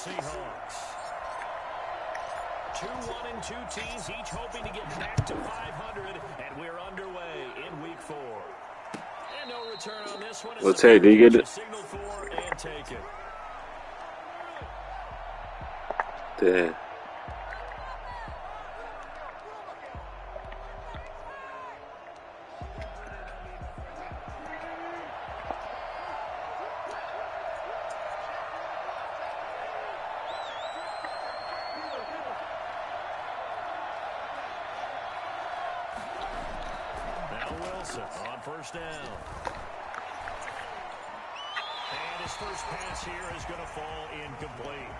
Seahawks. 2-1 and 2 teams, each hoping to get back to 500, and we're underway in Week 4. And no return on this one. Well, Terry, did you get it? Signal for and take it. Damn. On first down. And his first pass here is going to fall incomplete.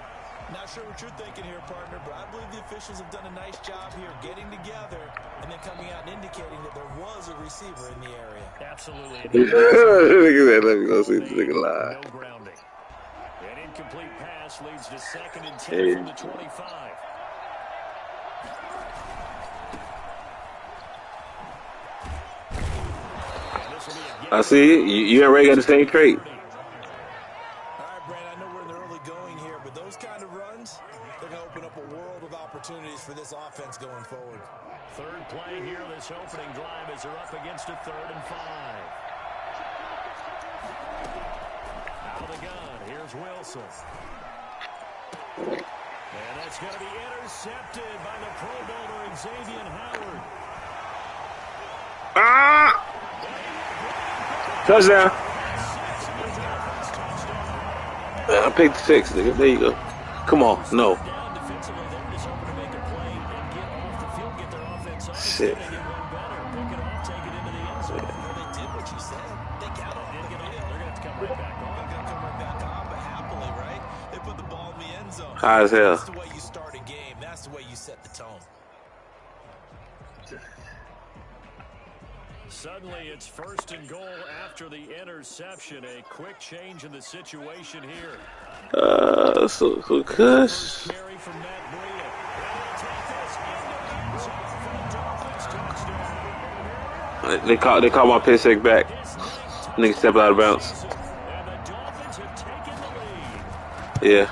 Not sure what you're thinking here, partner, but I believe the officials have done a nice job here getting together and then coming out and indicating that there was a receiver in the area. Absolutely. Let me go see this nigga live. No grounding. An incomplete pass leads to 2nd and 10 from the 25. I see it. You and Ray got the same trait. All right, Brand, I know we're in the early going here, but those kind of runs, they're going to open up a world of opportunities for this offense going forward. Third play here, this opening drive as they're up against a 3rd and 5. Out of the gun, here's Wilson. And that's going to be intercepted by the Pro Bowler Xavier Howard. Ah! Touchdown. I picked 6, nigga. There you go. Come on. No. Shit. High as hell. That's the way you start a game. That's the way you set the tone. Suddenly, it's 1st and goal after the interception. A quick change in the situation here. So Kush. They call my pick six back. Nigga step out of bounds. Yeah.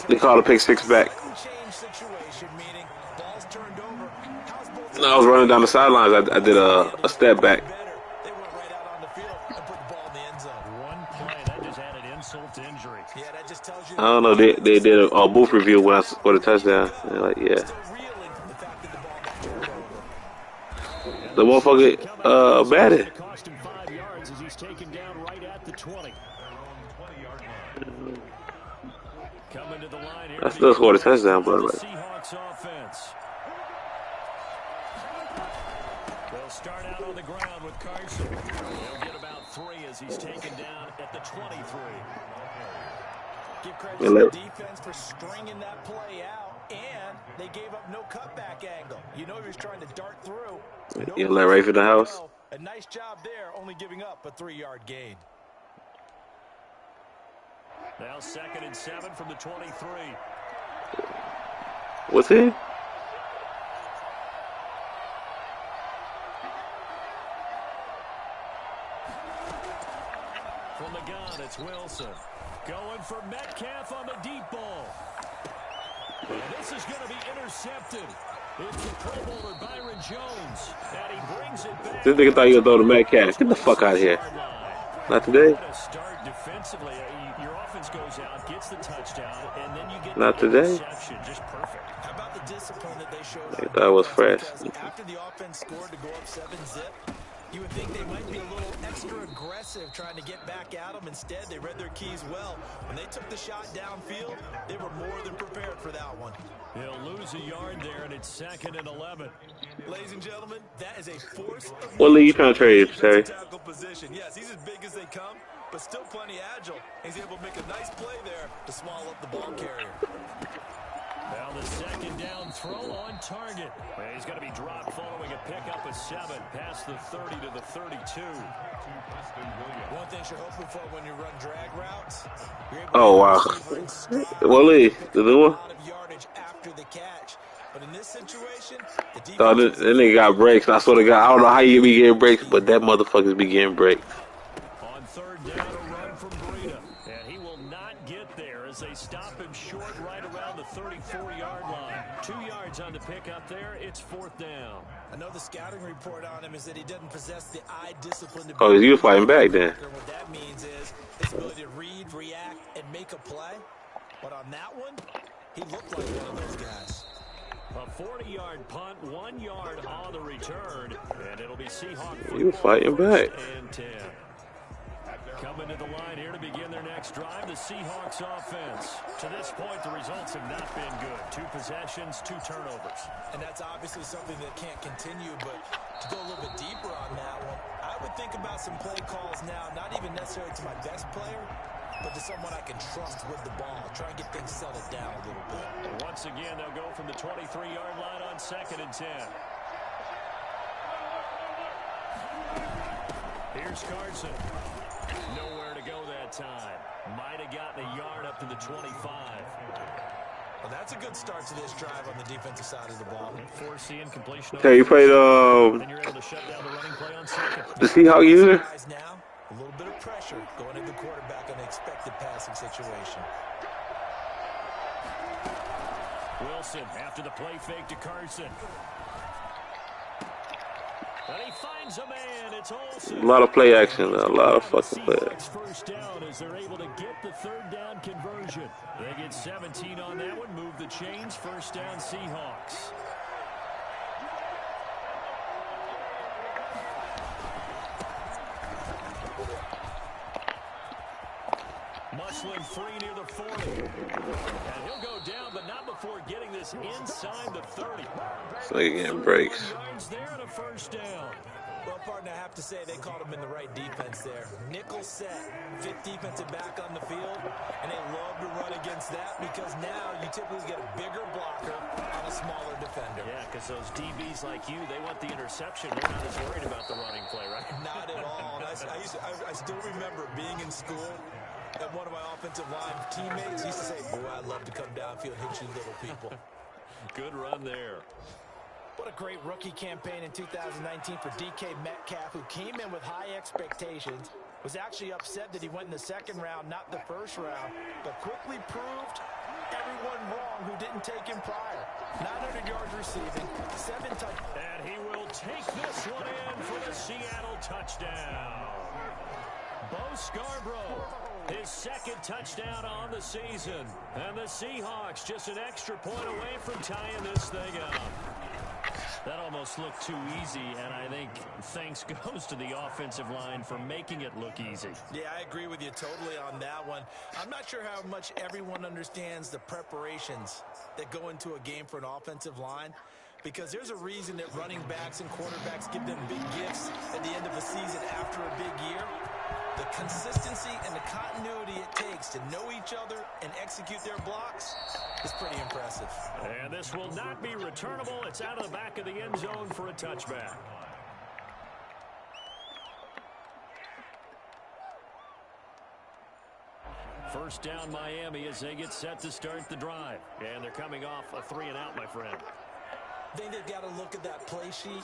They call the pick six back. No, I was running down the sidelines. I did a step back. I don't know. They did a booth review when I scored a touchdown. They're like, yeah. The motherfucker batted. I still scored a touchdown, but like. They'll start out on the ground with Carson. They'll get about 3 as he's taken down at the 23. Give credit to the defense for stringing that play out, and they gave up no cutback angle. You know he was trying to dart through. You let Ray for the house. A nice job there, only giving up a 3-yard gain. Now 2nd and 7 from the 23. What's he? From the gun, it's Wilson. Going for Metcalf on the deep ball. And this is going to be intercepted. It's the Pro Bowler Byron Jones. And he brings it back. This nigga thought you were throwing the Metcalf. Get the fuck out of here. Not today. Start defensively. Your offense goes out, gets the touchdown, and then you get not today. Just perfect. How about the discipline that they showed? I thought it was fresh. After the offense scored to go up 7-zip, you would think they might be a little extra aggressive trying to get back at them. Instead, they read their keys well. When they took the shot downfield, they were more than prepared for that one. He'll lose a yard there, and it's 2nd and 11. Ladies and gentlemen, that is a force of what league you trying to trade, Terry? Position. Yes, he's as big as they come, but still plenty agile. He's able to make a nice play there to swallow up the ball carrier. Now the 2nd down throw on target. Well, he's going to be dropped following a pickup of 7 past the 30 to the 32. One thing you're hoping for when you run drag routes. Oh, wow. What league? The new one? But in this situation, that nigga got breaks. I swear to God, I don't know how you be getting breaks, but that motherfucker's be getting breaks. On 3rd down, a run from Breida. And he will not get there as they stop him short right around the 34-yard line. 2 yards on the pick up there. It's 4th down. I know the scouting report on him is that he doesn't possess the eye discipline to be Oh, you were fighting back then. What that means is his ability to read, react, and make a play. But on that one, he looked like one of those guys. A 40-yard punt, 1 yard on the return, and it'll be Seahawk football. You were fighting back. And 10. Coming to the line here to begin their next drive, the Seahawks offense. To this point, the results have not been good. 2 possessions, 2 turnovers. And that's obviously something that can't continue, but to go a little bit deeper on that one, I would think about some play calls now, not even necessarily to my best player, but to someone I can trust with the ball. Try and get things settled down a little bit. Once again, they'll go from the 23-yard line on 2nd and 10. Here's Carson. Nowhere to go that time. Might have gotten a yard up to the 25. Well, that's a good start to this drive on the defensive side of the ball. Force the incompletion. Okay, you played and you're able to shut down the running play on 2nd. the Seahawk user. Now, a little bit of pressure going into the quarterback in an expected passing situation. Wilson after the play fake to Carson. And he finds a man. It's Olsen. A lot of play action. A lot of fucking play action. First down as they're able to get the 3rd down conversion. They get 17 on that one. Move the chains. First down Seahawks. Muslim free near the 40. And he'll go down, but not before getting this inside the 30. So he getting breaks. Yards there and a first down. Well, partner, I have to say they called him in the right defense there. Nickel set, 5th defensive back on the field, and they love to run against that because now you typically get a bigger blocker on a smaller defender. Yeah, because those DBs like you, they want the interception. They're not as worried about the running play, right? Not at all. And I still remember being in school, and one of my offensive line teammates used to say, boy, I'd love to come downfield and hit you little people. Good run there. What a great rookie campaign in 2019 for DK Metcalf, who came in with high expectations, was actually upset that he went in the 2nd round, not the 1st round, but quickly proved everyone wrong who didn't take him prior. 900 yards receiving, 7 touchdowns. And he will take this one in for the Seattle touchdown. Bo Scarborough, his 2nd touchdown on the season. And the Seahawks just an extra point away from tying this thing up. That almost looked too easy, and I think thanks goes to the offensive line for making it look easy. Yeah, I agree with you totally on that one. I'm not sure how much everyone understands the preparations that go into a game for an offensive line, because there's a reason that running backs and quarterbacks give them big gifts at the end of a season after a big year. The consistency and the continuity it takes to know each other and execute their blocks is pretty impressive. And this will not be returnable. It's out of the back of the end zone for a touchback. First down Miami as they get set to start the drive. And they're coming off a 3-and-out, my friend. I think they've got to look at that play sheet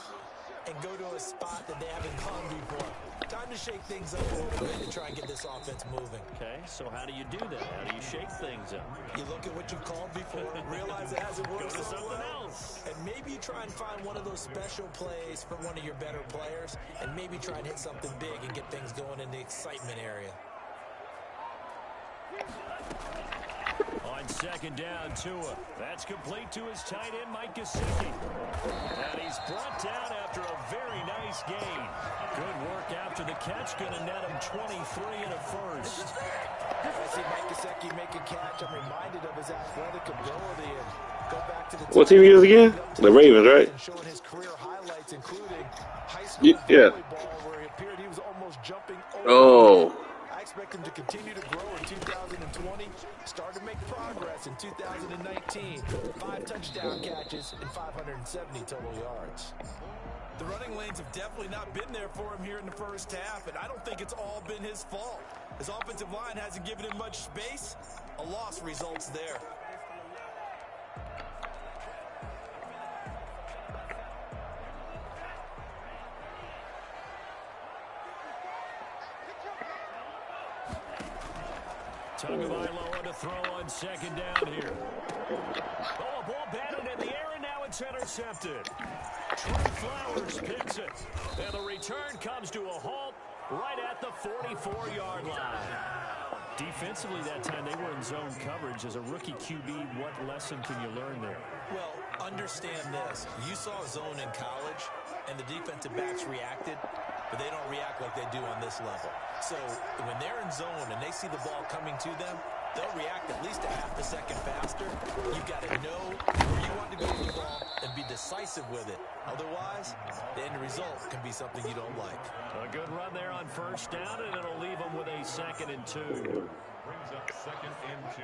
and go to a spot that they haven't gone before. Time to shake things up a little bit and try and get this offense moving. Okay, so how do you do that? How do you shake things up? You look at what you've called before, realize it hasn't worked Go to so something well, else. and maybe try and find one of those special plays for one of your better players, and maybe try and hit something big and get things going in the excitement area. On 2nd down, Tua. That's complete to his tight end, Mike Gesicki. And he's brought down after a very nice gain. Good work after the catch. Going to net him 23 and a first. I see Mike Gesicki make a catch. I'm reminded of his athletic ability. And go back to the What team he is again? The Ravens, right? Showing his career highlights, including high school Yeah. volleyball, where he appeared he was almost jumping over. Oh. I expect him to continue to grow in 2020, start to make progress in 2019. 5 touchdown catches and 570 total yards. The running lanes have definitely not been there for him here in the first half, and I don't think it's all been his fault. His offensive line hasn't given him much space. A loss results there. Tagovailoa to throw on second down here. Oh, a ball batted in the air, and now it's intercepted. Trey Flowers picks it. And the return comes to a halt right at the 44-yard line. Defensively that time, they were in zone coverage. As a rookie QB, what lesson can you learn there? Well, understand this. You saw zone in college, and the defensive backs reacted, but they don't react like they do on this level. So when they're in zone and they see the ball coming to them, they'll react at least a half a second faster. You've got to know where you want to go with the ball and be decisive with it. Otherwise, the end result can be something you don't like. A good run there on first down, and it'll leave them with a 2nd and 2. Brings up 2nd and 2.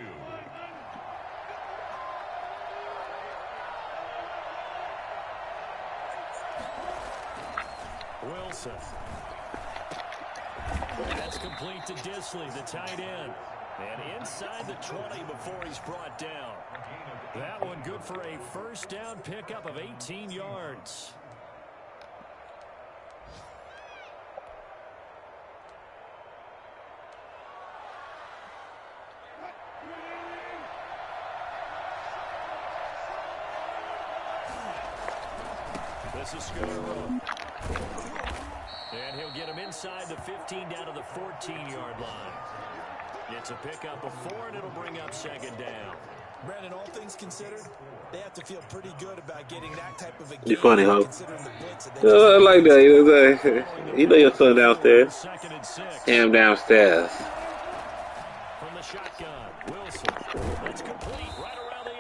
Wilson. That's complete to Disley, the tight end. And inside the 20 before he's brought down. That one good for a first down pickup of 18 yards. This is Scarborough. And he'll get him inside the 15 down to the 14-yard line. It's a pickup of 4, and it'll bring up 2nd down. Brandon, all things considered, they have to feel pretty good about getting that type of a game. You're funny, huh? Considering the blitz that they I like that. You know your son downstairs. 2nd and 6. Him downstairs. From the shotgun, Wilson. That's complete right around the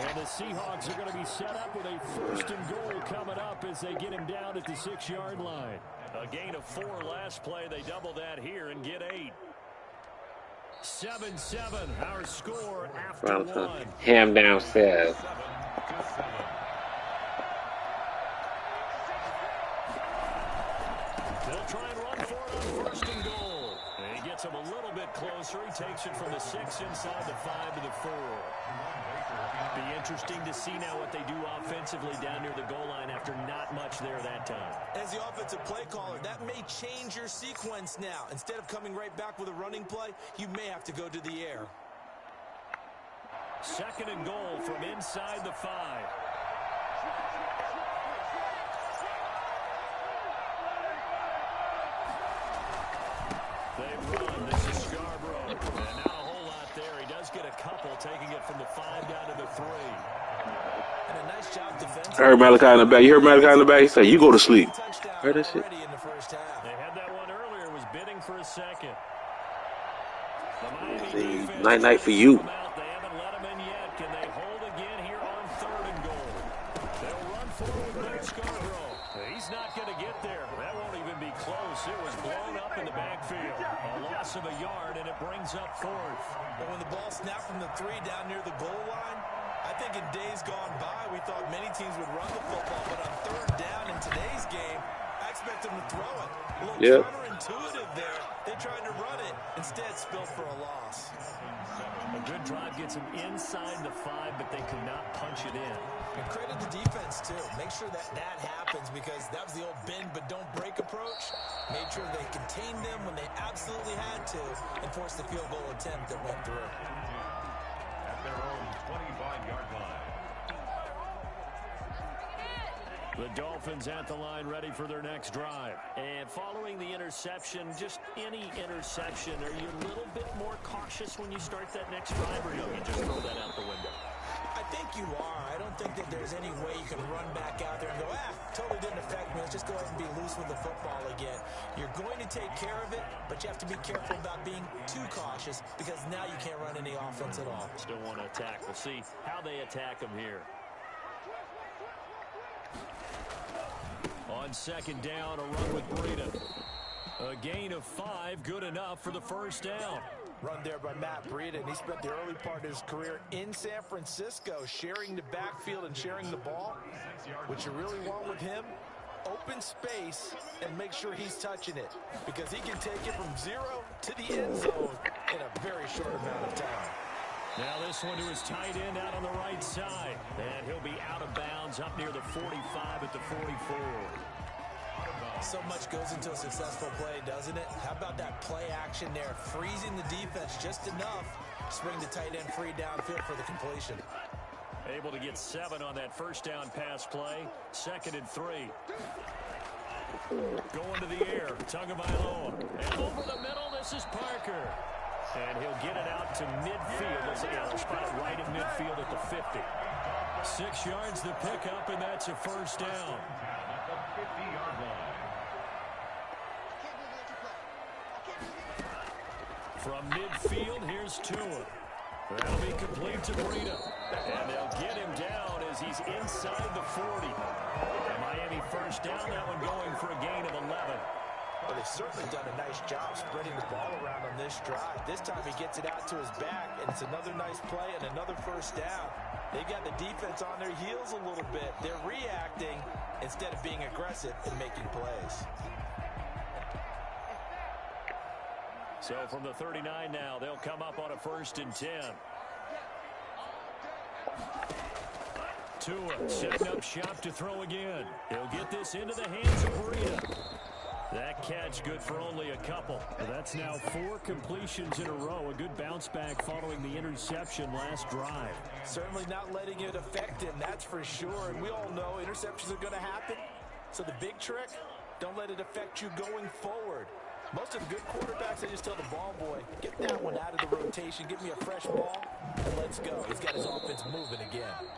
8. And the Seahawks are going to be set up with a 1st and goal coming up as they get him down at the 6-yard line. A gain of 4 last play. They double that here and get 8. 7-7, our score after 1. Him downstairs. They'll try and run for it on 1st and goal. And he gets him a little bit closer. He takes it from the 6 inside the 5 to the 4. Be interesting to see now what they do offensively down near the goal line after not much there that time. As the offensive play caller, that may change your sequence now. Instead of coming right back with a running play, you may have to go to the air. 2nd and goal from inside the 5. They run. This is Scarborough. And not a whole lot there. He does get a couple, taking it from the 5 down to the 3. And a nice job defensively. I heard Malachi in the back. You heard Malachi in the back? He said, "You go to sleep." Heard that shit? They had that one earlier. Was bidding for a 2nd. Night night for you. They haven't let him in yet. Can they hold again here on 3rd and goal? They'll run forward with Scarborough. He's not going to get there. That won't even be close. It was blown up in the backfield. A loss of a yard, and it brings up 4th. But when the ball snapped from the 3 down near the goal line, I think in days gone by, we thought many teams would run the football, but on 3rd down in today's game, I expect them to throw it. A little counterintuitive there. They tried to run it, instead spilled for a loss. A good drive gets them inside the 5, but they could not punch it in. And credit the defense, too. Make sure that happens, because that was the old bend but don't break approach. Made sure they contained them when they absolutely had to and forced the field goal attempt that went through. At their own 25-yard line. The Dolphins at the line, ready for their next drive. And following the interception, just any interception, are you a little bit more cautious when you start that next drive, or no, you just throw that out the window? I think you are. I don't think that there's any way you can run back out there and go, totally didn't affect me. Let's just go ahead and be loose with the football again. You're going to take care of it, but you have to be careful about being too cautious, because now you can't run any offense at all. Still want to attack. We'll see how they attack them here. On 2nd down, a run with Breida. A gain of 5, good enough for the 1st down. Run there by Matt Breida, and he spent the early part of his career in San Francisco, sharing the backfield and sharing the ball. What you really want with him, open space and make sure he's touching it, because he can take it from 0 to the end zone in a very short amount of time. Now this one to his tight end out on the right side. And he'll be out of bounds up near the 45 at the 44. So much goes into a successful play, doesn't it? How about that play action there? Freezing the defense just enough to swing the tight end free downfield for the completion. Able to get 7 on that first down pass play. 2nd and 3. Going to the air. Tagovailoa. And over the middle, this is Parker. And he'll get it out to midfield. They'll spot it right at midfield at the 50. 6 yards to pick up, and that's a first down. At the 50-yard line. From midfield, here's Tua. That'll be complete to Breida. And they'll get him down as he's inside the 40. And Miami first down, that one going for a gain of 11. Well, they've certainly done a nice job spreading the ball around on this drive. This time he gets it out to his back, and it's another nice play and another first down. They've got the defense on their heels a little bit. They're reacting instead of being aggressive and making plays. So from the 39 now, they'll come up on a 1st and 10. Tua setting up shop to throw again. He'll get this into the hands of Breida. That catch good for only a couple. Well, that's now 4 completions in a row. A good bounce back following the interception last drive. Certainly not letting it affect him, that's for sure. And we all know interceptions are going to happen. So the big trick, don't let it affect you going forward. Most of the good quarterbacks, they just tell the ball boy, get that one out of the rotation, give me a fresh ball, and let's go. He's got his offense moving again.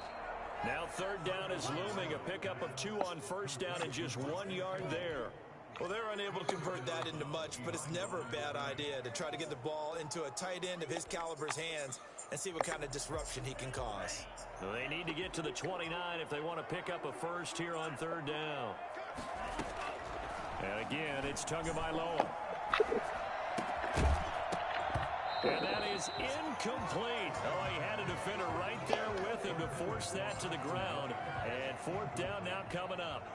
Now 3rd down is looming. A pickup of 2 on first down and just 1 yard there. Well, they're unable to convert that into much, but it's never a bad idea to try to get the ball into a tight end of his caliber's hands and see what kind of disruption he can cause. So they need to get to the 29 if they want to pick up a first here on 3rd down. And again, it's Tagovailoa. And that is incomplete. Oh, he had a defender right there with him to force that to the ground. And 4th down now coming up.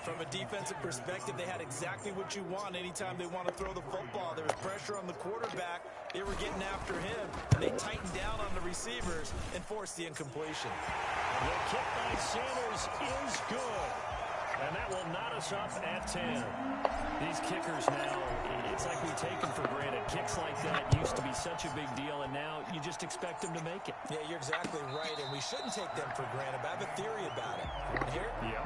From a defensive perspective, they had exactly what you want anytime they want to throw the football. There was pressure on the quarterback. They were getting after him, and they tightened down on the receivers and forced the incompletion. The kick by Sanders is good. And that will knot us up at 10. These kickers now, it's like we take them for granted. Kicks like that used to be such a big deal, and now you just expect them to make it. Yeah, you're exactly right, and we shouldn't take them for granted. But I have a theory about it. You want to hear it? Yeah.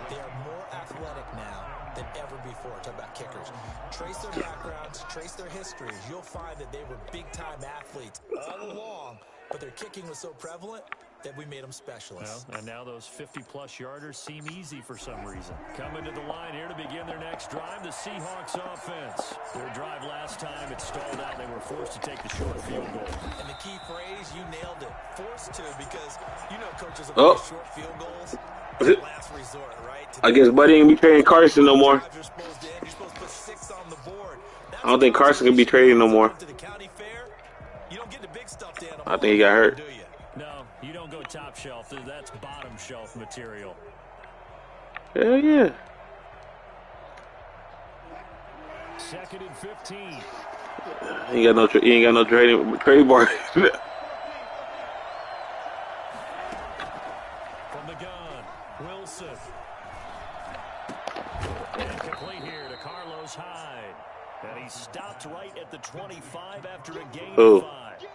They are more athletic now than ever before. Talk about kickers. Trace their backgrounds, trace their histories. You'll find that they were big-time athletes all along, but their kicking was so prevalent that we made them specialists. Well, and now those 50-plus yarders seem easy for some reason. Coming to the line here to begin their next drive, the Seahawks offense. Their drive last time, it stalled out. They were forced to take the short field goal. And the key phrase, you nailed it. Forced to, because you know coaches will play short field goals. Last resort, right? I guess Buddy ain't be trading Carson no more. You're supposed to put 6 on the board. I don't think Carson can be traded no more. To the county fair, you don't get the big stuffed animal. I think he got hurt. Do you? No, you don't go top shelf. That's bottom shelf material. Hell yeah. 2nd and 15. He ain't got no trade bar. From the gun, Wilson. And complete here to Carlos Hyde. And he stopped right at the 25 after a gain of 5.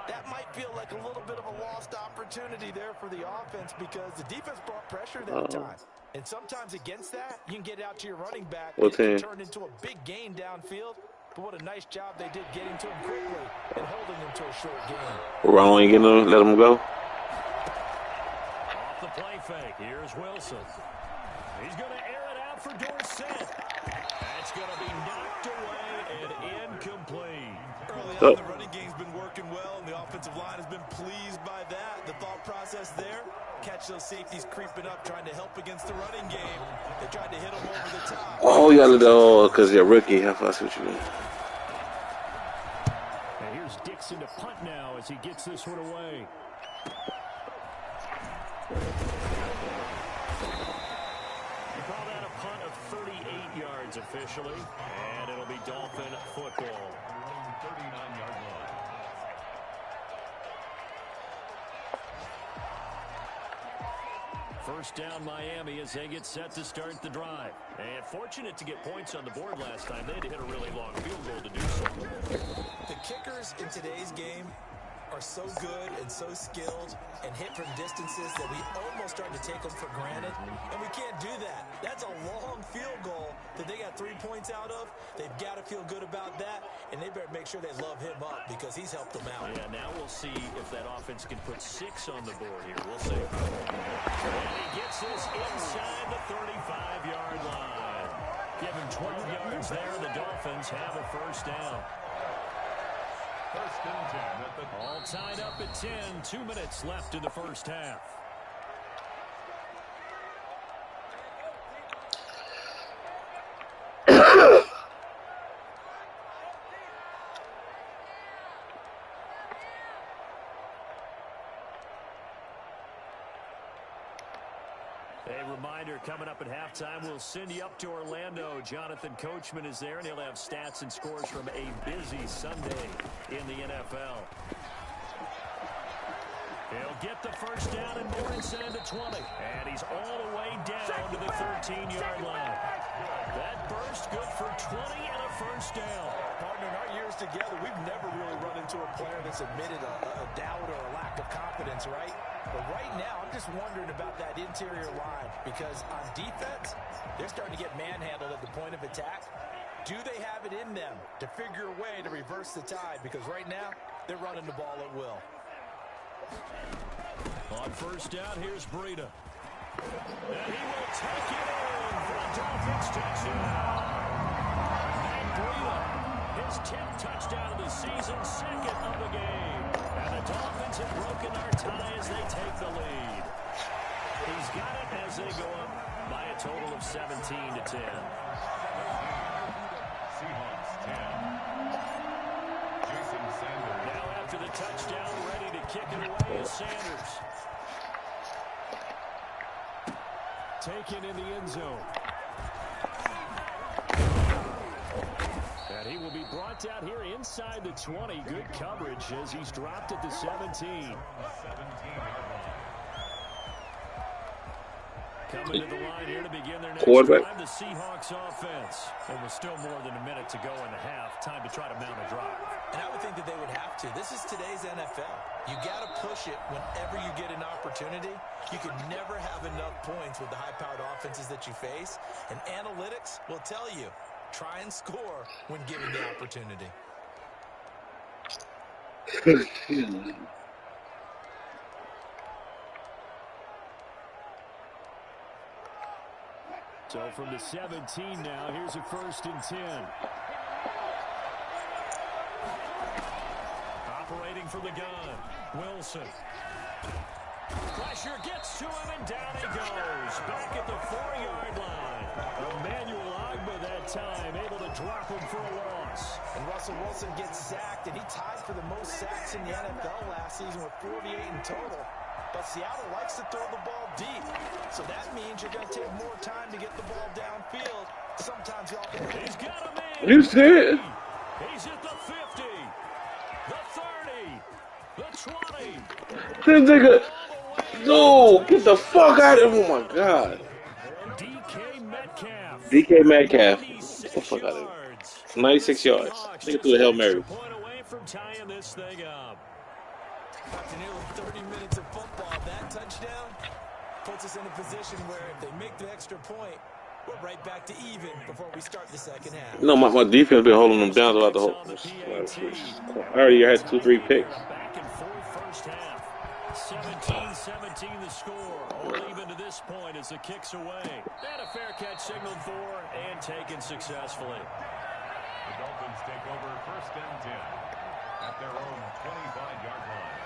That might feel like a little bit of a lost opportunity there for the offense because the defense brought pressure that time. And sometimes against that, you can get out to your running back and it can turn into a big gain downfield. But what a nice job they did getting to him quickly and holding him to a short gain. Wrong, ain't gonna let him go. Off the play fake, here's Wilson. He's going to air it out for Dorsett. That's going to be knocked away and incomplete. Early on, the running game's been working well, and the offensive line has been pleased by that. The thought process there, catch those safeties creeping up, trying to help against the running game. They tried to hit them over the top. Oh, you gotta do because you're a rookie. I see what you mean. And here's Dixon to punt now as he gets this one away. They call that a punt of 38 yards officially, and it'll be Dolphin football. 39-yard line. First down Miami as they get set to start the drive. And fortunate to get points on the board last time. They had to hit a really long field goal to do so. The kickers in today's game are so good and so skilled and hit from distances that we almost start to take them for granted. And we can't do that. That's a long field goal that they got 3 points out of. They've got to feel good about that, and they better make sure they love him up because he's helped them out. Yeah, now we'll see if that offense can put 6 on the board here. We'll see. And he gets this inside the 35-yard line. Give him 12 yards there. The Dolphins have a first down. First and 10 at the All tied up at 10. 2 minutes left in the first half. A reminder, coming up at halftime, we'll send you up to Orlando. Jonathan Coachman is there, and he'll have stats and scores from a busy Sunday in the NFL. He'll get the first down and more inside the 20. And he's all the way down to the 13-yard line. That burst good for 20 and a first down. Partner, in our years together, we've never really run into a player that's admitted a doubt or a lack of confidence, right? But right now, I'm just wondering about that interior line because on defense, they're starting to get manhandled at the point of attack. Do they have it in them to figure a way to reverse the tide? Because right now, they're running the ball at will. On first down, here's Breida. And he will take it in for the Dolphins touchdown. And Breida, his 10th touchdown of the season, 2nd of the game. And the Dolphins have broken our tie as they take the lead. He's got it as they go up by a total of 17-10. Seahawks 10. Jason Sanders. Now after the touchdown, ready to kick it away is Sanders. Taken in the end zone. And he will be brought out here inside the 20. Good coverage as he's dropped at the 17. Coming to the line here to begin their next drive, the Seahawks offense. And with still more than a minute to go in the half, time to try to mount a drive. And I would think that they would have to. This is today's NFL. You got to push it whenever you get an opportunity. You can never have enough points with the high-powered offenses that you face. And analytics will tell you, try and score when given the opportunity. So from the 17 now, here's a 1st and 10. Operating from the gun, Wilson. Pressure gets to him, and down he goes. Back at the 4-yard line. Emmanuel Agba that time, able to drop him for a loss. And Russell Wilson gets sacked, and he tied for the most sacks in the NFL last season with 48 in total. But Seattle likes to throw the ball deep. So that means you're going to take more time to get the ball downfield. Sometimes y'all can... He's got a man. You see it? He's at the 50, the 30, the 20. This nigga. No, get the fuck out of here. Oh my God. DK Metcalf. Get the fuck out of here. 96 yards. Nigga threw a Hail Mary. Point away from tying this thing up. After nearly 30 minutes of football, that touchdown puts us in a position where if they make the extra point, we're right back to even before we start the second half. No, my defense been holding them down throughout the whole. I already had 2-3 picks. Back and forth first half. 17-17 the score. All even to this point as the kick's away. And a fair catch signaled for and taken successfully. The Dolphins take over 1st and 10 at their own 25-yard line.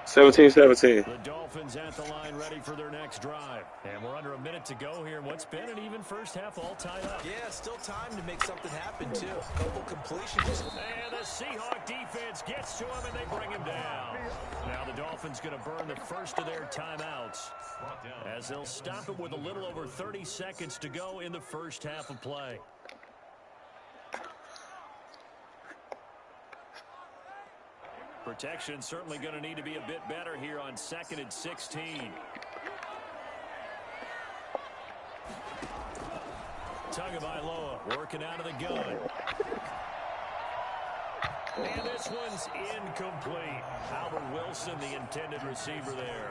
17-17. The Dolphins at the line ready for their next drive. And we're under a minute to go here in what's been an even first half all tied up. Yeah, still time to make something happen, too. A couple completions. And the Seahawk defense gets to him, and they bring him down. Now the Dolphins going to burn the first of their timeouts as they'll stop it with a little over 30 seconds to go in the first half of play. Protection certainly going to need to be a bit better here on 2nd and 16. Tagovailoa working out of the gun. And this one's incomplete. Albert Wilson, the intended receiver there.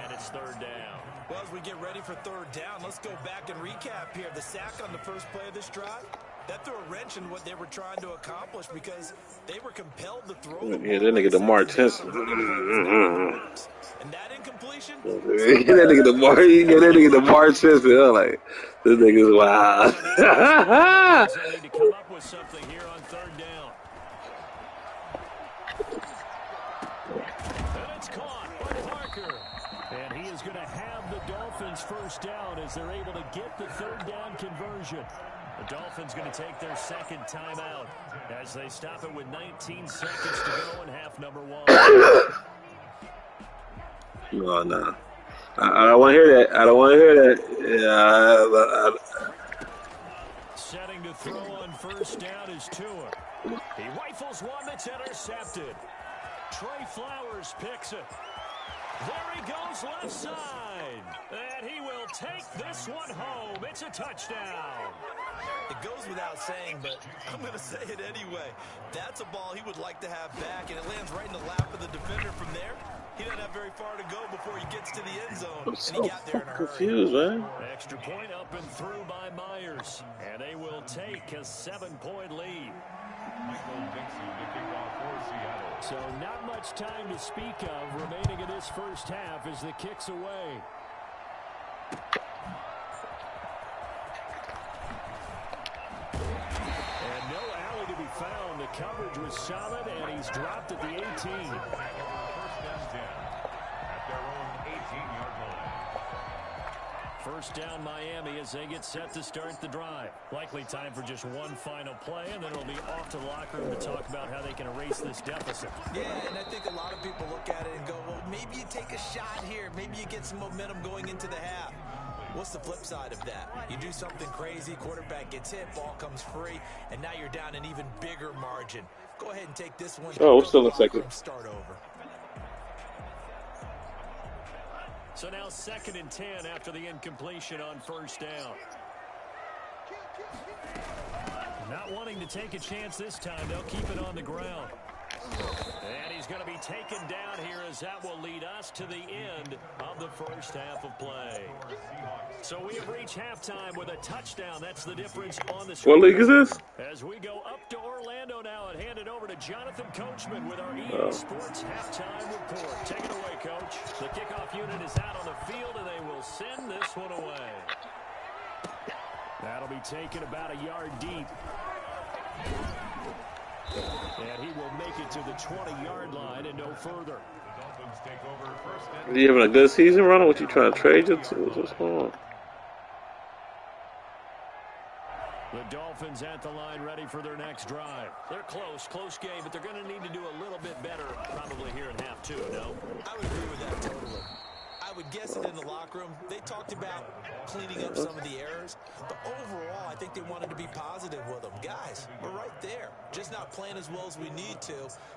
And it's third down. Well, as we get ready for third down, let's go back and recap here. The sack on the first play of this drive, that threw a wrench in what they were trying to accomplish because they were compelled to throw the ball. Yeah, that nigga DeMar Simpson. And that incompletion? that nigga DeMar Simpson. I'm like, this nigga's wild. They need to come up with something here on third down. And it's caught by Parker. And he is going to have the Dolphins first down as they're able to get the third down conversion. The Dolphins going to take their second timeout as they stop it with 19 seconds to go in half number one. No. I don't want to hear that. I don't want to hear that. Yeah, Setting to throw on first down is Tua. He rifles one that's intercepted. Trey Flowers picks it. There he goes left side. And he will take this one home. It's a touchdown. It goes without saying, but I'm going to say it anyway. That's a ball he would like to have back, and it lands right in the lap of the defender from there. He doesn't have very far to go before he gets to the end zone. I'm so and he got there in a hurry. confused, man. Extra point up and through by Myers. And they will take a 7-point lead. Michael Dixon to kick off for Seattle. So not much time to speak of remaining in this first half as the kick's away. And no alley to be found. The coverage was solid, and he's dropped at the 18. First and 10 at their own 18-yard line. First down Miami as they get set to start the drive. Likely time for just one final play, and then it'll be off to the locker room to talk about how they can erase this deficit. Yeah, and I think a lot of people look at it and go, well, maybe you take a shot here. Maybe you get some momentum going into the half. What's the flip side of that? You do something crazy, quarterback gets hit, ball comes free, and now you're down an even bigger margin. Go ahead and take this one. Oh, we're still in second. Start over. So now 2nd and 10 after the incompletion on first down. Not wanting to take a chance this time. They'll keep it on the ground. And he's going to be taken down here as that will lead us to the end of the first half of play. So we have reached halftime with a touchdown. That's the difference on the screen. What league is this? As we go up to Orlando now and hand it over to Jonathan Coachman with our EA Sports halftime report. Take it away, Coach. The kickoff unit is out on the field, and they will send this one away. That'll be taken about a yard deep. And he will make it to the 20-yard line and no further. The Dolphins take over first and Are you having a good season, Ronald? What you trying to trade you to? What's going on? The Dolphins at the line ready for their next drive. They're close game, but they're going to need to do a little bit better probably here in half two, no? I would agree with that totally. I would guess it in the locker room. They talked about cleaning up some of the errors, but overall, I think they wanted to be positive with them. Guys, we're right there. Just not playing as well as we need to.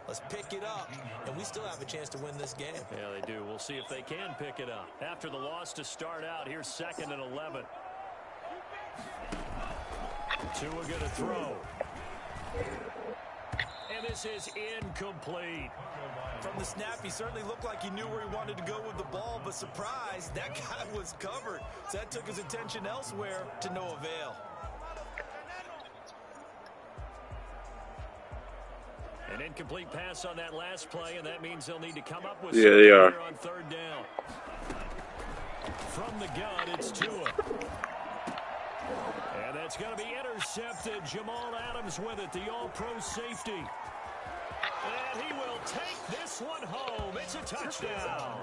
Let's pick it up, and we still have a chance to win this game. Yeah, they do. We'll see if they can pick it up. After the loss to start out, here's 2nd and 11. Tua going to throw. And this is incomplete. From the snap, he certainly looked like he knew where he wanted to go with the ball, but surprise, that guy was covered. So that took his attention elsewhere to no avail. An incomplete pass on that last play, and that means they'll need to come up with Yeah, they are. here on third down. From the gun, it's Tua. And that's going to be intercepted. Jamal Adams with it, the all-pro safety. And he will take this one home. It's a touchdown.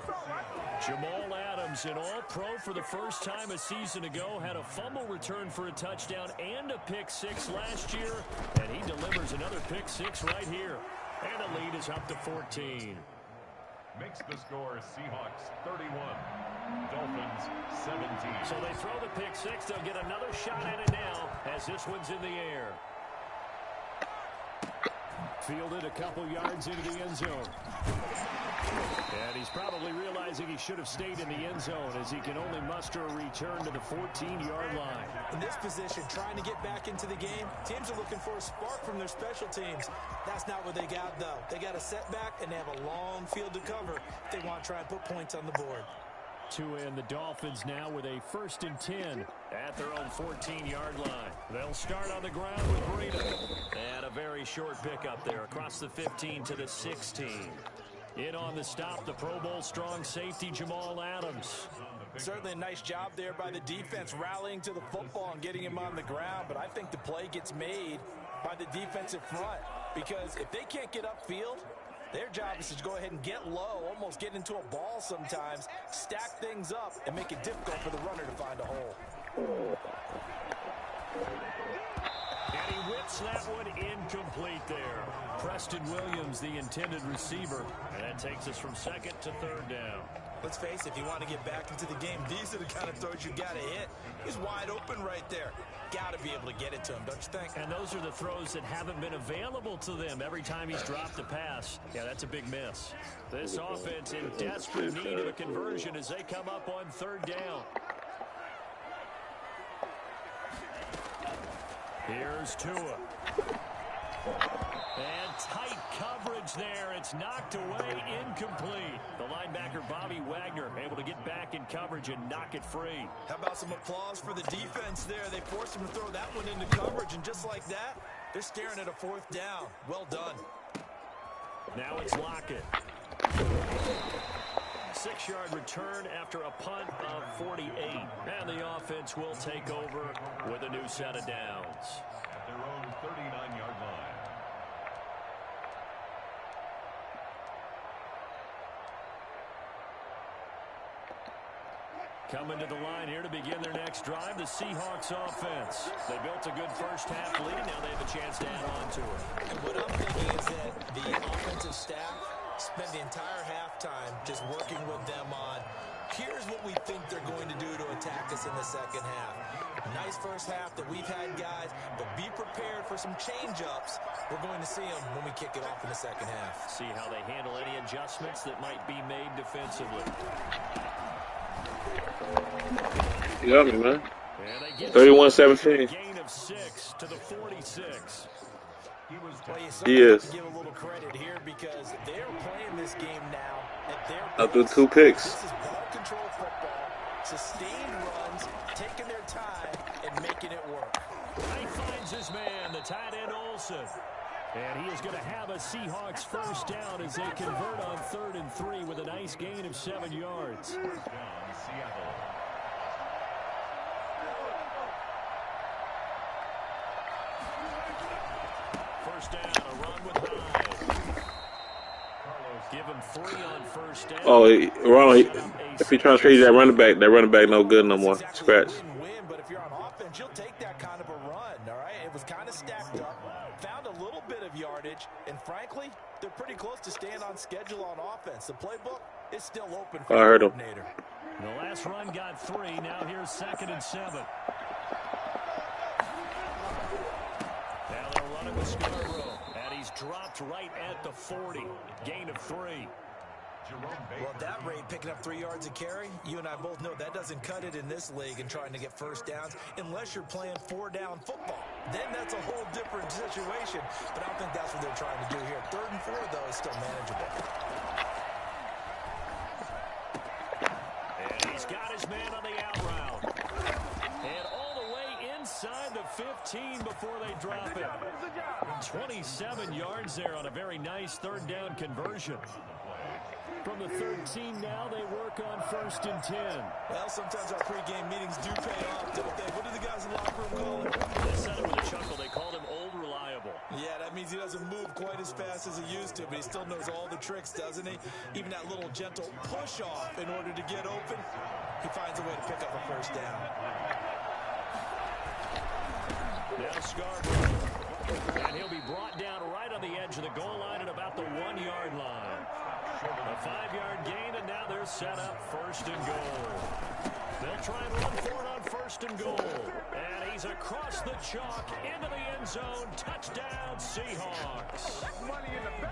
Jamal Adams, an all-pro for the first time a season ago, had a fumble return for a touchdown and a pick six last year, and he delivers another pick six right here. And the lead is up to 14. makes the score Seahawks 31, Dolphins 17. So they throw the pick six. They'll get another shot at it now as this one's in the air. Fielded a couple yards into the end zone. And he's probably realizing he should have stayed in the end zone as he can only muster a return to the 14-yard line. In this position, trying to get back into the game, teams are looking for a spark from their special teams. That's not what they got, though. They got a setback, and they have a long field to cover if they want to try and put points on the board. And the Dolphins now with a 1st and 10 at their own 14-yard line. They'll start on the ground with Breida. And a very short pickup there across the 15 to the 16. In on the stop, the Pro Bowl strong safety Jamal Adams. Certainly a nice job there by the defense rallying to the football and getting him on the ground. But I think the play gets made by the defensive front because if they can't get upfield, their job is to go ahead and get low, almost get into a ball sometimes, stack things up, and make it difficult for the runner to find a hole. And he whips that one incomplete there. Preston Williams, the intended receiver. And that takes us from 2nd to 3rd down. Let's face it, if you want to get back into the game, these are the kind of throws you got to hit. He's wide open right there. Got to be able to get it to him, don't you think? And those are the throws that haven't been available to them every time he's dropped the pass. Yeah, that's a big miss. This offense in desperate need of a conversion as they come up on 3rd down. Here's Tua. And tight coverage there. It's knocked away, incomplete. The linebacker, Bobby Wagner, able to get back in coverage and knock it free. How about some applause for the defense there? They forced him to throw that one into coverage, and just like that, they're staring at a 4th down. Well done. Now it's Lockett. 6-yard return after a punt of 48. And the offense will take over with a new set of downs. At their own 39-yard line. Coming to the line here to begin their next drive, the Seahawks offense. They built a good first-half lead. Now they have a chance to add on to it. And what I'm thinking is that the offensive staff spent the entire halftime just working with them on, here's what we think they're going to do to attack us in the second half. Nice first half that we've had, guys, but be prepared for some change-ups. We're going to see them when we kick it off in the second half. See how they handle any adjustments that might be made defensively. You got me, man. 31-17. Gain of 6 to the 46. He is. Give a little credit here because they're playing this game now at their I threw 2 picks. This is ball control football, sustained runs, taking their time and making it work. He finds his man, the tight end Olsen. And he is going to have a Seahawks first down as they convert on 3rd and 3 with a nice gain of 7 yards. First down, a run with Hyde. Give him 3 on first down. Oh, Ronald, if he tries to trade that running back no good no more. Scratch. Win, but if you're on offense, you'll take that kind of a run, all right? It was kind of stacked up, found a little bit of yardage, and frankly, they're pretty close to staying on schedule on offense. The playbook is still open for the coordinator. The last run got 3. Now here's 2nd and 7. Now they're running with Scarborough, and he's dropped right at the 40. Gain of 3. Well, at that rate, picking up 3 yards a carry, you and I both know that doesn't cut it in this league and trying to get first downs unless you're playing 4-down football. Then that's a whole different situation, but I don't think that's what they're trying to do here. 3rd and 4, though, is still manageable. And he's got his man on the out route. And all the way inside the 15 before they drop it. 27 yards there on a very nice 3rd down conversion. From the 13 now, they work on 1st and 10. Well, sometimes our pregame meetings do pay off, don't they? What do the guys in the locker room call him? They said it with a chuckle. They called him old reliable. Yeah, that means he doesn't move quite as fast as he used to, but he still knows all the tricks, doesn't he? Even that little gentle push-off in order to get open, he finds a way to pick up a first down. Now Scarborough. And he'll be brought down right on the edge of the goal line at about the 1-yard line. A 5-yard gain, and now they're set up 1st and goal. They'll try and run for it on 1st and goal. And he's across the chalk into the end zone. Touchdown, Seahawks.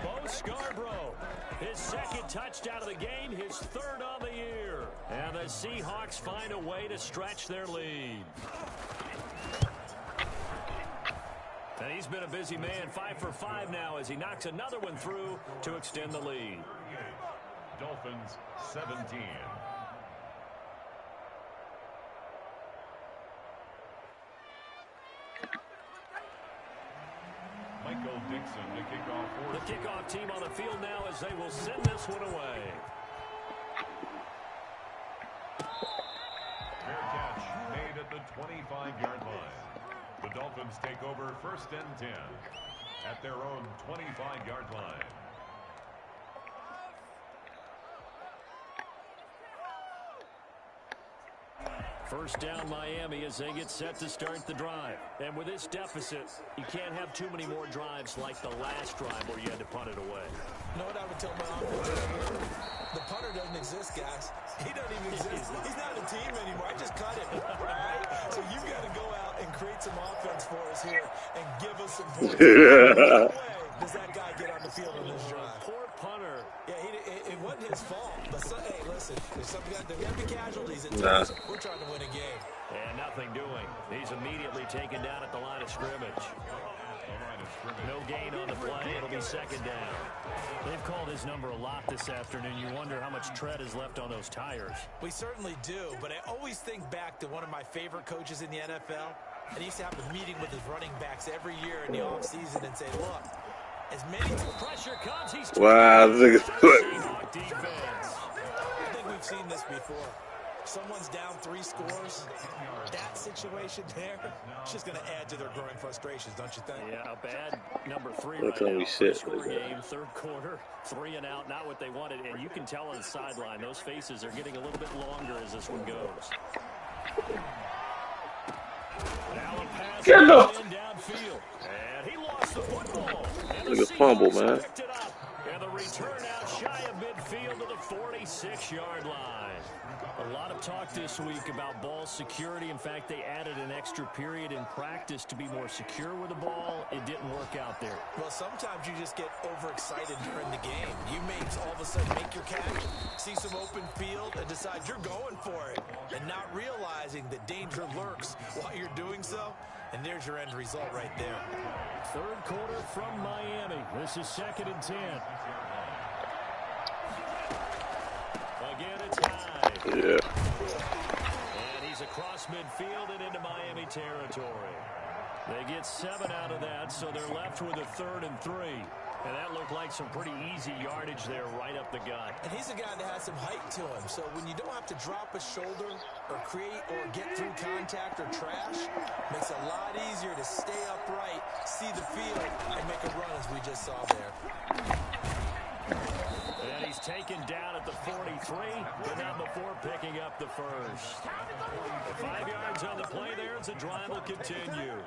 Bo Scarborough, his second touchdown of the game, his third on the year. And the Seahawks find a way to stretch their lead. And he's been a busy man, 5 for 5 now as he knocks another one through to extend the lead. Dolphins 17. Michael Dixon to kick off for the kickoff team on the field now as they will send this one away. Fair catch made at the 25-yard line. The Dolphins take over 1st and 10 at their own 25-yard line. First down Miami as they get set to start the drive. And with this deficit, you can't have too many more drives like the last drive where you had to punt it away. You know what I would tell my offense here? The punter doesn't exist, guys. He doesn't even exist. He's not a team anymore. I just cut him. All right? So you've got to go out and create some offense for us here and give us some points. No way does that guy get on the field on this drive. Poor punter. Yeah, it wasn't his fault. But hey, listen, there's some guys that have the casualties at times. We're trying to win a game. And nothing doing. He's immediately taken down at the line of scrimmage. No gain on the play. It'll be second down. They've called his number a lot this afternoon. You wonder how much tread is left on those tires. We certainly do, but I always think back to one of my favorite coaches in the NFL. And he used to have a meeting with his running backs every year in the offseason and say, look, as many pressure comes, he's wow, look at I think we've seen this before. Someone's down 3 scores. That situation there, it's just going to add to their growing frustrations, don't you think? Yeah, a bad number 3 Look right how now. we sit. Score game, third quarter, 3 and out, not what they wanted. And you can tell on the sideline, those faces are getting a little bit longer as this one goes. Now a pass downfield. And he lost the football. Look at fumble, man. Picked it up. And the return out shy of midfield to the 46-yard line. A lot of talk this week about ball security. In fact, they added an extra period in practice to be more secure with the ball. It didn't work out there. Well, sometimes you just get overexcited during the game. You may all of a sudden make your catch, see some open field, and decide you're going for it, and not realizing that danger lurks while you're doing so. And there's your end result right there. Third quarter from Miami. This is 2nd and 10. Again, it's high. Yeah. And he's across midfield and into Miami territory. They get 7 out of that, so they're left with a 3rd and 3. And that looked like some pretty easy yardage there right up the gut. And he's a guy that has some height to him. So when you don't have to drop a shoulder or create or get through contact or trash, makes it a lot easier to stay upright, see the field, and make a run as we just saw there. And he's taken down at the 43, but not before picking up the first. 5 yards on the play there as the drive will continue.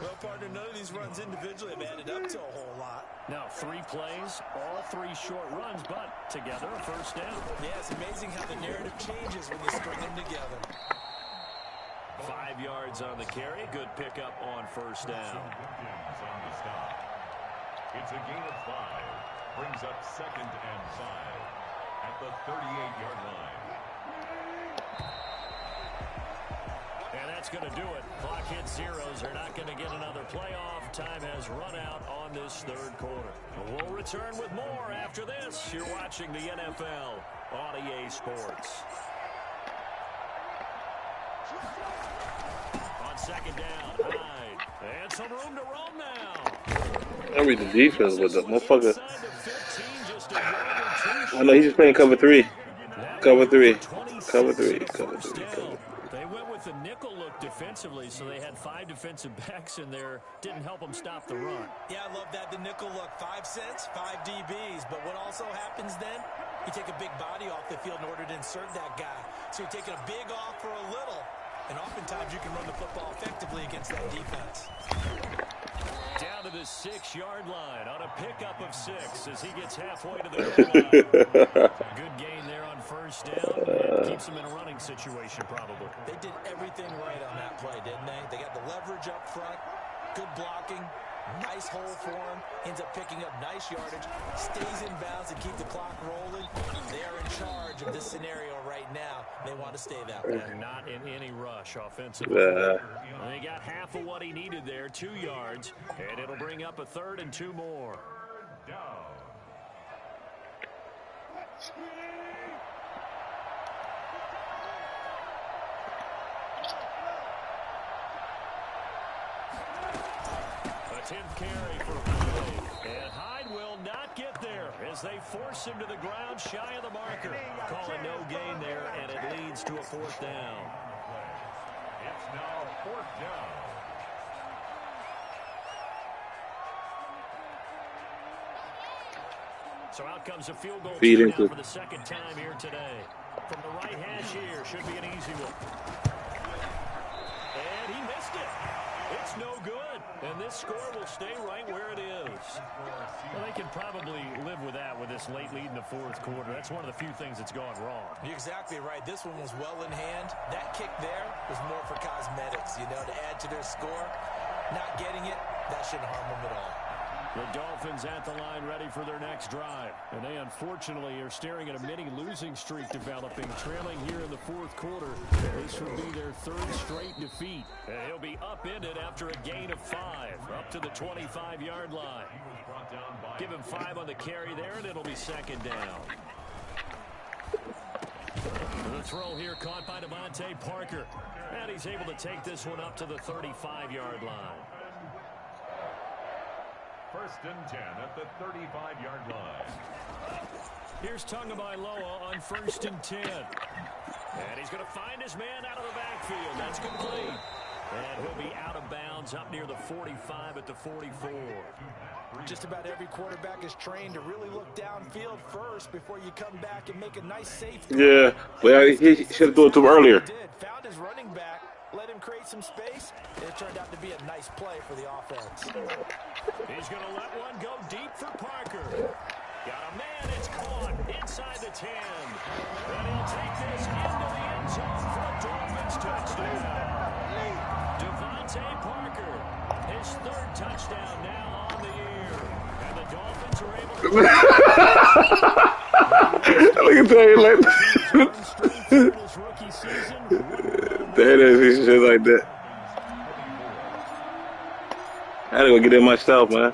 Well, partner, none of these runs individually have added up to a whole lot. Now, 3 plays, all 3 short runs, but together a first down. Yeah, it's amazing how the narrative changes when you string them together. 5 yards on the carry. Good pickup on first down. It's a gain of 5. Brings up 2nd and 5 at the 38-yard line. And that's going to do it. Clock hits zeros. They're not going to get another playoff. Time has run out on this third quarter. We'll return with more after this. You're watching the NFL on EA Sports. On 2nd down, Hyde. And some room to roam now. I read the defense with the motherfucker. I know he's just playing cover 3. Cover 3. Cover 3. Cover 3. They went with the nickel look defensively, so they had 5 defensive backs in there. Didn't help them stop the run. Yeah, I love that. The nickel look. 5 cents, 5 DBs. But what also happens then? You take a big body off the field in order to insert that guy. So you're taking a big off for a little. And oftentimes you can run the football effectively against that defense. Down to the 6-yard line on a pickup of 6 as he gets halfway to the goal line. Good gain there on first down. And keeps him in a running situation probably. They did everything right on that play, didn't they? They got the leverage up front, good blocking, Nice hole for him. Ends up picking up nice yardage. Stays in bounds and keep the clock rolling. They are in charge of this scenario right now. They want to stay that way. And not in any rush offensively. They got half of what he needed there, 2 yards. And it'll bring up a 3rd and 2 more. A 10th carry for Hyde. And Hyde will not get there as they force him to the ground shy of the marker. Calling no gain there, and it leads to a 4th down. It's now 4th down. So out comes a field goal now for the 2nd time here today. From the right hash here, should be an easy one. And he missed it. It's no good. And this score will stay right where it is. Well, they can probably live with that with this late lead in the 4th quarter. That's one of the few things that's gone wrong. You're exactly right. This one was well in hand. That kick there was more for cosmetics, to add to their score. Not getting it, that shouldn't harm them at all. The Dolphins at the line ready for their next drive. And they unfortunately are staring at a mini losing streak developing, trailing here in the 4th quarter. This will be their 3rd straight defeat. And he'll be upended after a gain of 5, up to the 25-yard line. Give him 5 on the carry there, and it'll be 2nd down. The throw here caught by Devontae Parker. And he's able to take this one up to the 35-yard line. 1st and 10 at the 35-yard line. Here's Tagovailoa on 1st and 10. And he's going to find his man out of the backfield. That's complete. And he'll be out of bounds up near the 45 at the 44. Just about every quarterback is trained to really look downfield first before you come back and make a nice safety. Yeah, well, he should have done it to him earlier. Found his running back, let him create some space, and it turned out to be a nice play for the offense. He's going to let one go deep for Parker. Got a man, it's caught inside the 10. And he'll take this into the end zone for a Dolphins touchdown. Devontae Parker, his 3rd touchdown now on the year. And the Dolphins are able to... Look at that, like that is shit like that. I had to go get it myself, man.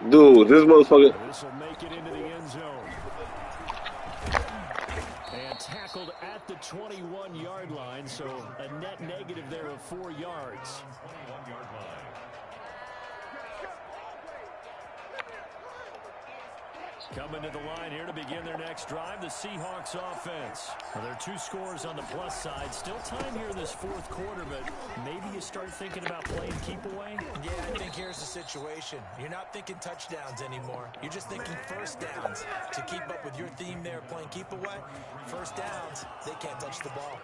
Dude, this motherfucker. This will make it into the end zone. And tackled at the 21-yard line, so a net negative there of 4 yards. Coming to the line here to begin their next drive, the Seahawks offense. Well, there are 2 scores on the plus side. Still time here in this 4th quarter, but maybe you start thinking about playing keep away? Yeah, I think here's the situation. You're not thinking touchdowns anymore. You're just thinking 1st downs. To keep up with your theme there, playing keep away, 1st downs, they can't touch the ball.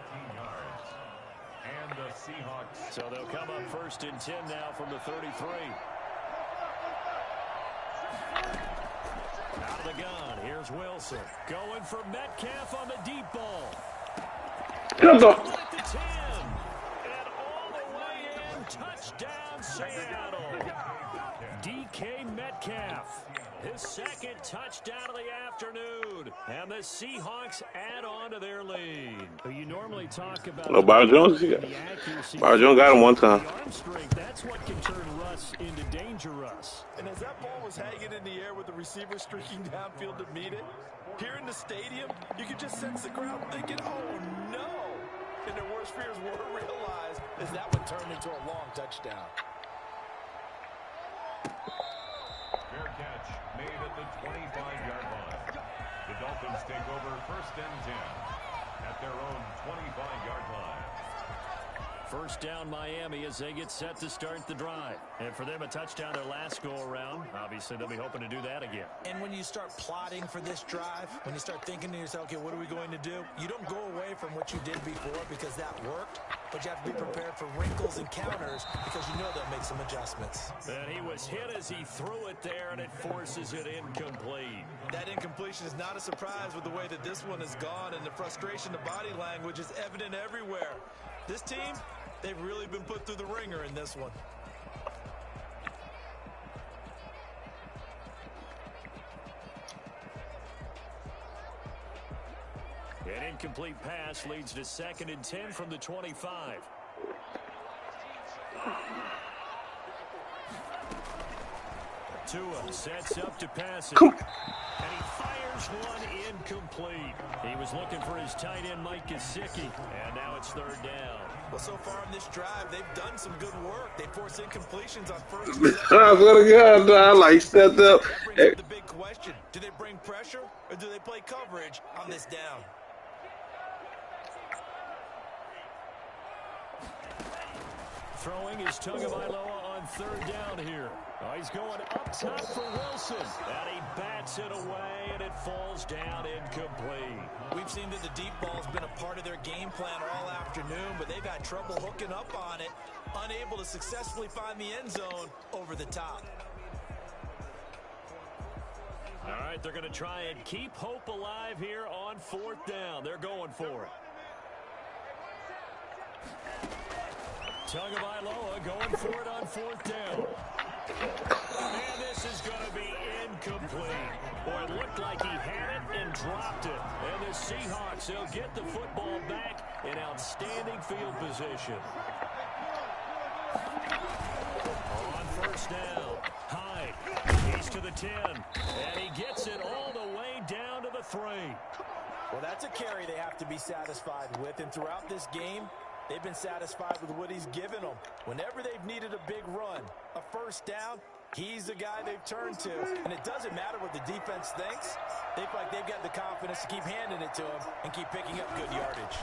And the Seahawks. So they'll come up 1st and 10 now from the 33. Out of the gun, here's Wilson. Going for Metcalf on the deep ball. Get up, At the 10. And all the way in, touchdown Seattle. DK Metcalf, his 2nd touchdown of the afternoon. And the Seahawks add on to their lead. You normally talk about... No, Byron Jones. Byron Jones got him one time. The arm strength, that's what can turn Russ into danger Russ. And as that ball was hanging in the air with the receiver streaking downfield to meet it, here in the stadium, you could just sense the crowd thinking, oh, no. And their worst fears were realized as that one turned into a long touchdown. Fair catch made at the 25-yard line. The Dolphins take over 1st and 10 at their own 25-yard line. 1st down Miami as they get set to start the drive. And for them, a touchdown their last go-around. Obviously, they'll be hoping to do that again. And when you start plotting for this drive, when you start thinking to yourself, okay, what are we going to do? You don't go away from what you did before because that worked, but you have to be prepared for wrinkles and counters because you know they'll make some adjustments. And he was hit as he threw it there, and it forces it incomplete. That incompletion is not a surprise with the way that this one has gone, and the frustration, the body language is evident everywhere. This team, They've really been put through the ringer in this one. An incomplete pass leads to 2nd and 10 from the 25. Tua sets up to pass it. And he fires one incomplete. He was looking for his tight end, Mike Gesicki. And now it's 3rd down. Well, so far in this drive, they've done some good work. They forced incompletions on 1st and 2nd. I swear to God, I like stepped up. That brings up the big question. Do they bring pressure or do they play coverage on this down? Throwing is Tagovailoa on 3rd down here. Oh, he's going up top for Wilson. And he bats it away, and it falls down incomplete. We've seen that the deep ball's been a part of their game plan all afternoon, but they've had trouble hooking up on it, unable to successfully find the end zone over the top. All right, they're going to try and keep hope alive here on 4th down. They're going for it. Tagovailoa going for it on 4th down. And this is going to be incomplete. Boy, it looked like he had it and dropped it. And the Seahawks, they'll get the football back in outstanding field position. On 1st down, Hyde, he's to the 10. And he gets it all the way down to the 3. Well, that's a carry they have to be satisfied with. And throughout this game, they've been satisfied with what he's given them. Whenever they've needed a big run, a 1st down, he's the guy they've turned to. And it doesn't matter what the defense thinks. They feel like they've got the confidence to keep handing it to him and keep picking up good yardage.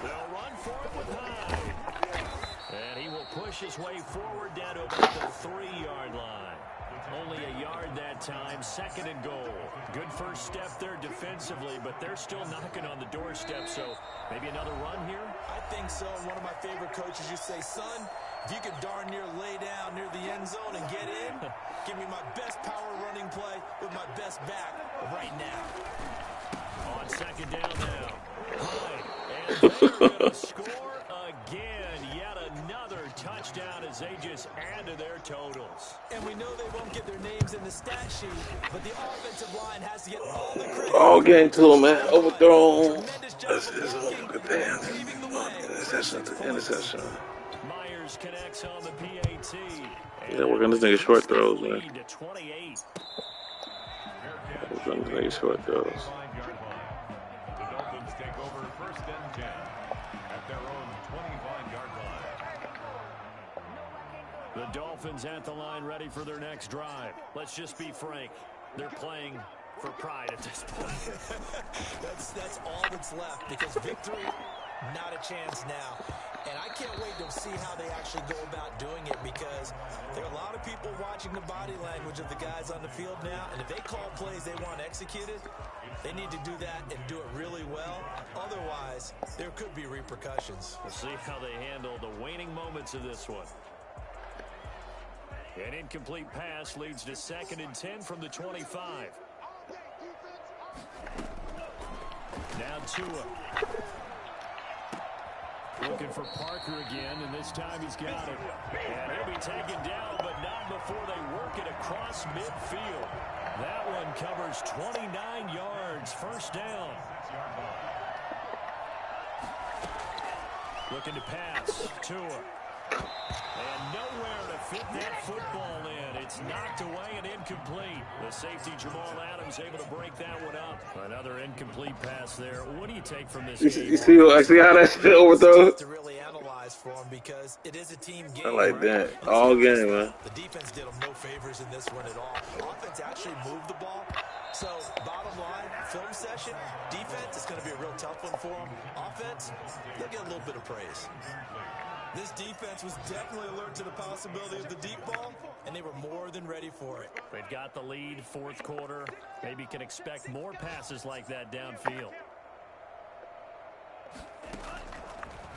They'll run for it with Hyde. And he will push his way forward down to about the 3-yard line. Only a yard that time, 2nd and goal. Good first step there defensively, but they're still knocking on the doorstep, so maybe another run here? I think so. And one of my favorite coaches used to say, son, if you can darn near lay down near the end zone and get in, give me my best power running play with my best back right now. On 2nd down now. Hyde. And they're going to score again. Yet another touchdown as they just add to their totals. And we know they won't get their names in the stat sheet, but the offensive line has to get all the credit. All game to him, man. Overthrown. That's good dance. Interception. Myers connects on the PAT. Yeah, we're gonna take short throws, man. Lead to 28. We're gonna take short throws. The Dolphins take over 1st and 10 at their own 25-yard line. The Dolphins at the line ready for their next drive. Let's just be frank. They're playing for pride at this point. That's all that's left, because victory, not a chance now. And I can't wait to see how they actually go about doing it, because there are a lot of people watching the body language of the guys on the field now, and if they call plays they want executed, they need to do that and do it really well. Otherwise, there could be repercussions. We'll see how they handle the waning moments of this one. An incomplete pass leads to 2nd and 10 from the 25. Now Tua. Looking for Parker again, and this time he's got it. And he'll be taken down, but not before they work it across midfield. That one covers 29 yards. 1st down. Looking to pass. Tua. And nowhere to fit that football in. It's knocked away and incomplete. The safety, Jamal Adams, able to break that one up. Another incomplete pass there. What do you take from this game? You see how that shit overthrown? To really analyze for them, because it is a team game. I like right? that. All game, man. The defense did them no favors in this one at all. Offense actually moved the ball. So, bottom line, film session, defense is going to be a real tough one for them. Offense, they'll get a little bit of praise. This defense was definitely alert to the possibility of the deep ball, and they were more than ready for it. They've got the lead, 4th quarter. Maybe can expect more passes like that downfield.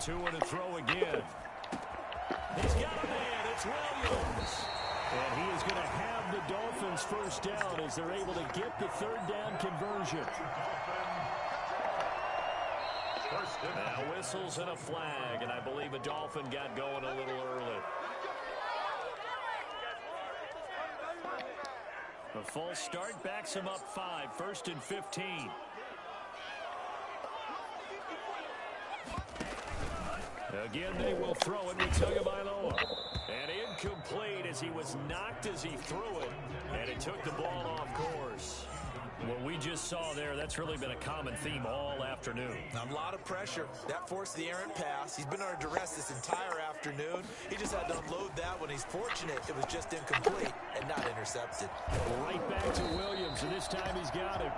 Tua to throw again. He's got a man. It's Williams. And he is going to have the Dolphins 1st down as they're able to get the 3rd down conversion. first down. Now whistles and a flag, and I believe a Dolphin got going a little early. A false start backs him up 5, 1st and 15. Again, they will throw it with Tagovailoa. And incomplete as he was knocked as he threw it. And it took the ball off course. What we just saw there, that's really been a common theme all afternoon. A lot of pressure. That forced the errant pass. He's been under duress this entire afternoon. He just had to unload that when he's fortunate it was just incomplete and not intercepted. Right back to Williams, and this time he's got it.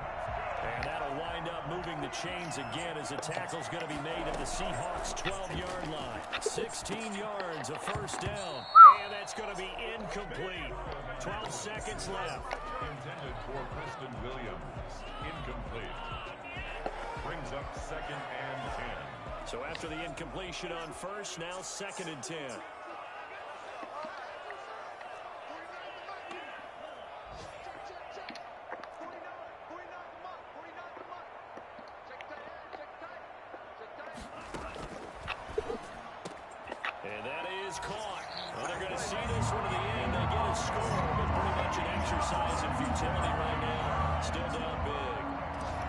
And that'll wind up moving the chains again as the tackle's going to be made at the Seahawks' 12-yard line. 16 yards, a first down. And that's going to be incomplete. 12 seconds left. Intended for Preston Williams. Incomplete. Brings up 2nd and 10. So after the incompletion on first, now 2nd and 10. And that is caught. Well, they're going to see this one to the end. They get a score, but pretty much an exercise in futility right now. Still down big.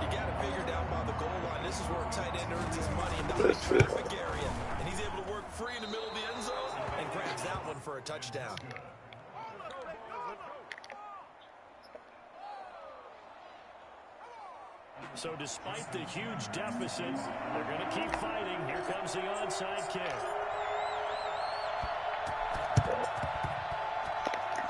You got to figure down by the goal line. This is where a tight end earns his money in the high traffic area. And he's able to work free in the middle of the end zone and grabs that one for a touchdown. So despite the huge deficit, they're going to keep fighting. Here comes the onside kick.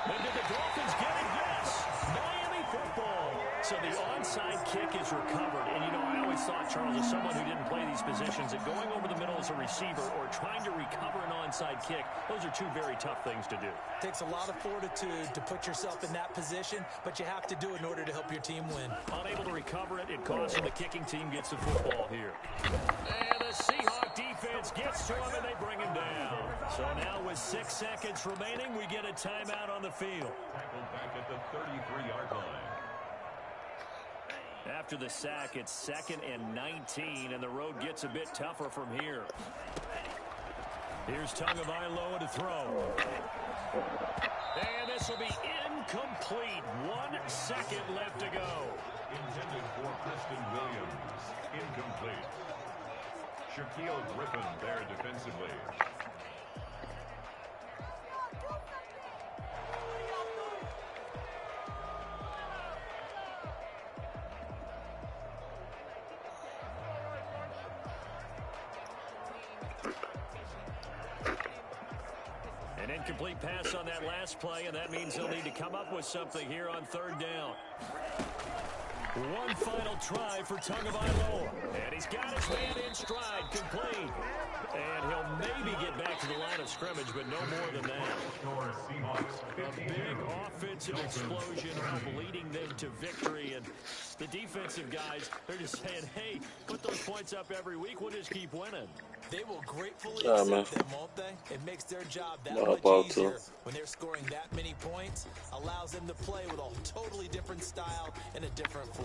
And did the Dolphins get it? Yes! Miami football. So the onside kick is recovered. And, you know, I always thought, Charles, as someone who didn't play these positions, that going over the middle as a receiver or trying to recover an onside kick, those are two very tough things to do. Takes a lot of fortitude to put yourself in that position, but you have to do it in order to help your team win. Unable to recover it, it costs him. The kicking team gets the football here. And the Seahawk defense gets to him, and they bring him down. So now with 6 seconds remaining, we get a timeout on the field. Tackled back at the 33-yard line. After the sack, it's 2nd and 19, and the road gets a bit tougher from here. Here's Tagovailoa to throw. And this will be incomplete. 1 second left to go. Intended for Preston Williams. Incomplete. Shaquille Griffin there defensively. An incomplete pass on that last play, and that means they'll need to come up with something here on 3rd down. One final try for Tagovailoa. And he's got his man in stride, complete. And he'll maybe get back to the line of scrimmage, but no more than that. A big offensive explosion leading them to victory. And the defensive guys, they're just saying, hey, put those points up every week. We'll just keep winning. They will gratefully accept them, won't they? It makes their job that much easier when they're scoring that many points. Allows them to play with a totally different style and a different flow.